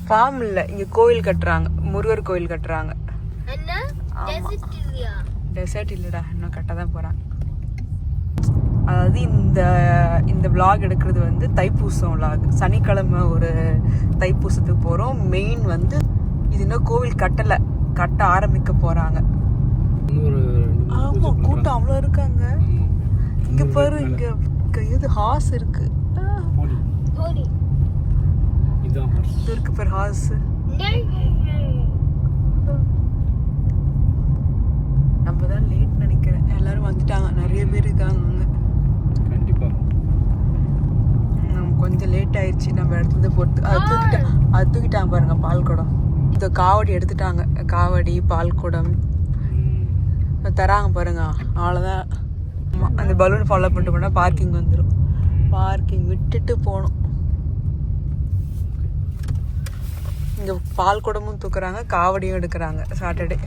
Form இல்ல, இங்க கோயில் கட்டுறாங்க, முருகர் கோயில் கட்டுறாங்க. டெசர்ட் இல்லடா, இன்னும் கட்டதான் போறாங்க. அதாவது இந்த vlog எடுக்கிறது வந்து தைப்பூசம் vlog. சனிக்கிழமை ஒரு தைப்பூசத்துக்கு போறோம். மெயின் வந்து இது இன்னும் கோவில் கட்ட ஆரம்பிக்க போறாங்க. ஆமா, கூட்டம் அவ்வளோ இருக்காங்க. இங்க பாரு, இங்க இது ஹார்ஸ் இருக்கு. இது இருக்கு பாரு ஹார்ஸ். நம்ம தான் லேட் நினைக்கிறேன். எல்லாரும் வந்துட்டாங்க, நிறைய பேர் இருக்காங்க அங்க. கண்டிப்பா கொஞ்சம் லேட் ஆயிடுச்சு. நம்ம இடத்துல போட்டு அது தூக்கிட்டாங்க பாருங்க, பால் குடம். இந்த காவடி எடுத்துட்டாங்க. காவடி, பால் குடம் தராங்க பாருங்க. அவ்வளோதான். அந்த பலூன் ஃபாலோ பண்ணிட்டு போனால் பார்க்கிங் வந்துடும். பார்க்கிங் விட்டுட்டு போகணும். இங்கே பால் குடமும் தூக்குறாங்க, காவடியும் எடுக்கிறாங்க சாட்டர்டே.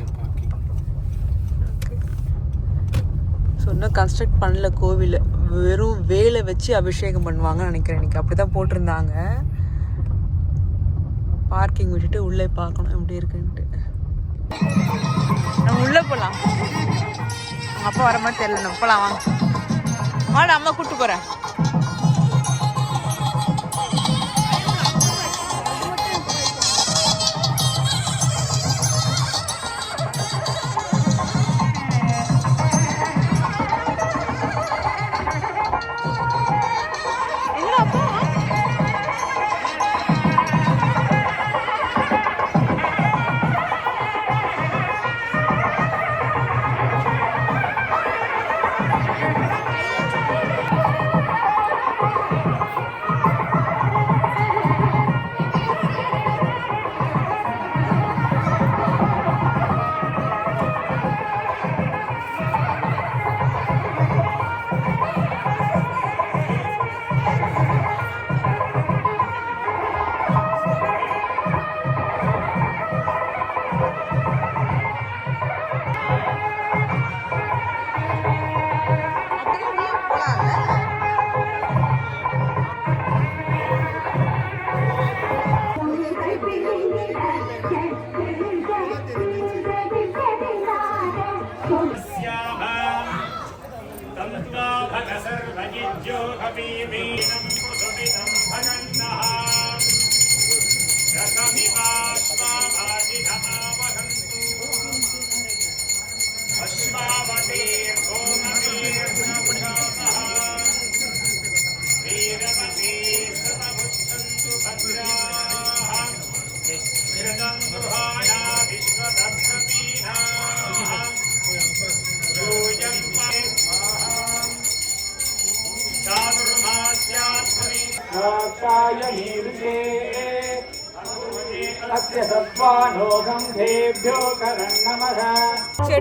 ஸோ இன்னும் கன்ஸ்ட்ரக்ட் பண்ணல கோவில். வெறும் வேலை வச்சு அபிஷேகம் பண்ணுவாங்கன்னு நினைக்கிறேன். இன்னைக்கு அப்படி தான் போட்டிருந்தாங்க. பார்க்கிங் விட்டுட்டு உள்ளே பார்க்கணும் எப்படி இருக்குன்ட்டு. நம்ம உள்ளே போகலாம். அப்பா வர மாதிரி தெரியல. நம்ம போகலாம் வாங்க. வாடா, அம்மா கூப்பிட்டு போகிறேன்.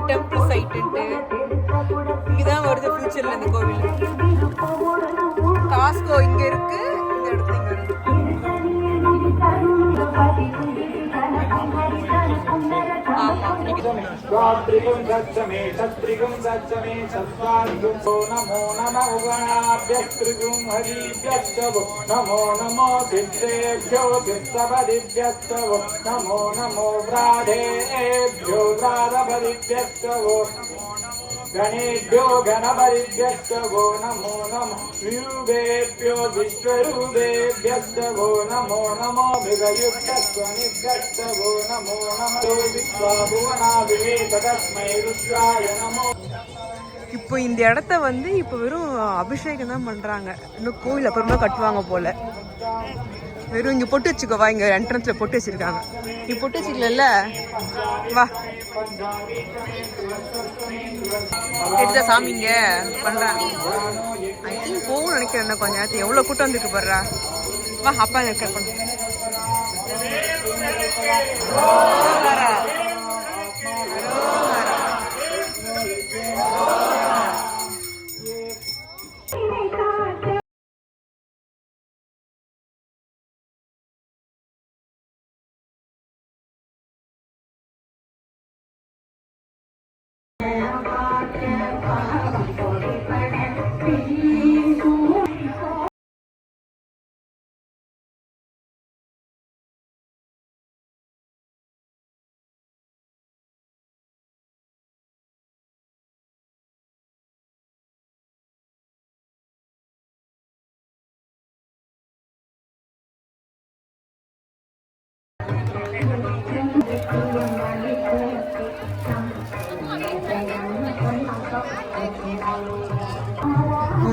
டெம்பிள் சைட்டுன்ட்டு இங்கதான் வருது ஃபியூச்சர்ல இந்த கோவில். காஸ்கோ இங்க இருக்கு, இந்த இடத்துல இங்க இருக்கு. नमो नमो गणाभ्यस्त्रिगुं हरिभ्यश्चवो नमो नमो सिद्धेभ्यो सिद्धपदिभ्यश्चवो नमो नमो व्राधेभ्यो व्राधपदिभ्यश्चवो गणेभ्यो गणपतिभ्यश्चवो नमो नमः विरूपेभ्यो विश्वरूपेभ्यश्चवो नमो नमो मृगयुक्तस्वनिभ्यश्चवो नमो नमो विश्वाभुवनाभिवेदकस्मै रुद्राय नमो. இப்போ இந்த இடத்த வந்து இப்போ வெறும் அபிஷேகம் தான் பண்றாங்க. இன்னும் கோவில் அப்புறமா கட்டுவாங்க போல. வெறும் இங்க பொட்டு வச்சுக்கோவா, இங்க என்ட்ரன்ஸ்ல பொட்டு வச்சிருக்காங்க. நீ பொட்டு வச்சுக்கல, வா எடுத்த சாமி இங்க பண்றாங்க. ஐ திங்க் போகும் நினைக்கிறேன். கொஞ்ச நேரத்துக்கு எவ்வளவு கூட்டம் வந்துருக்கு பாருடா. வா, அப்பா ரெக்கார்ட் பண்ண.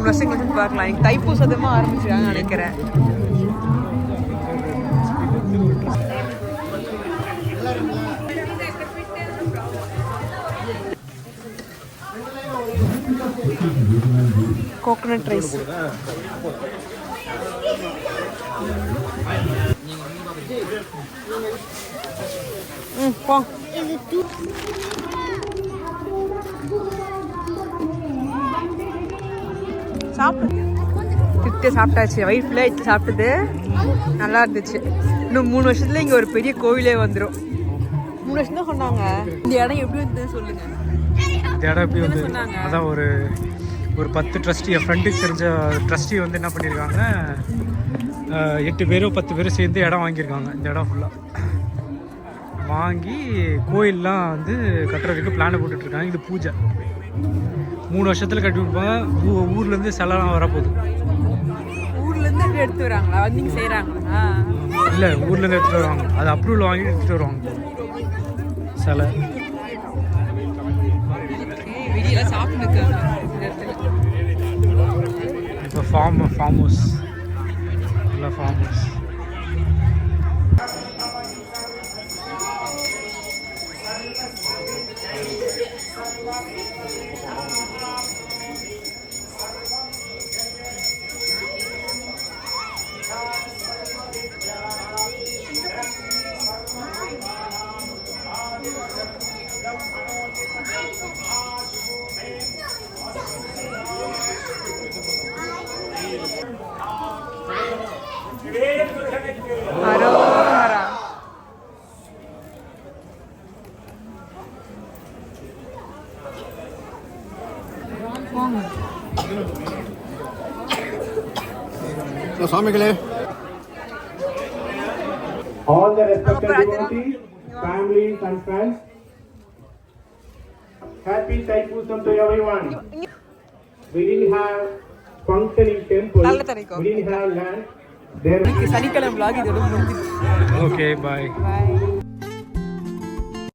3 வருஷம் கழிச்சு பார்க்கலாம். எனக்கு தைப்பூசதமாக ஆரம்பிச்சிருக்காங்கன்னு நினைக்கிறேன். Coconut rice. போ. சாப்பிட்டு சாப்பிட்டாச்சு. வயிறு ஃபுல்லாக இட்டு சாப்பிட்டது நல்லா இருந்துச்சு. இன்னும் 3 வருஷத்துல இங்கே ஒரு பெரிய கோவிலே வந்துடும். 3 வருஷம் தான் சொன்னாங்க. இந்த இடம் எப்படி வந்து சொல்லுங்க. இந்த இடம் எப்படி வந்து அதான் ஒரு 10 ட்ரஸ்டி, என் ஃப்ரெண்டுக்கு தெரிஞ்ச ட்ரஸ்டி வந்து என்ன பண்ணியிருக்காங்க, 8 பேரோ 10 பேரும் சேர்ந்து இடம் வாங்கியிருக்காங்க. இந்த இடம் ஃபுல்லாக வாங்கி கோயிலெலாம் வந்து கட்டுறதுக்கு பிளானை போட்டுட்ருக்காங்க. இது பூஜை 3 வருஷத்தில் கட்டி கொடுப்பாங்க. ஊர்லேருந்து சிலைலாம் வரப்போகுது. ஊர்லேருந்து எடுத்து வராங்களா? வந்து செய்கிறாங்களா? இல்லை, ஊர்லேருந்து எடுத்துகிட்டு வருவாங்க. அது அப்ரூவல் வாங்கி எடுத்துகிட்டு வருவாங்க சிலை. வெளியெல்லாம் சாப்பிட்டுருக்காங்க. இப்போ ஃபார்ம் ஹவுஸ் இல்லை ஃபார்ம் ஹவுஸ். அரோஹரா. சாமிகளே, All the respected devotees, families and friends, happy Thaipusam to everyone. We didn't have functioning temple, we didn't have land. There சனிக்கிழமை vlog இதோட முடிஞ்சிருச்சு. ஓகே, பாய். Bye.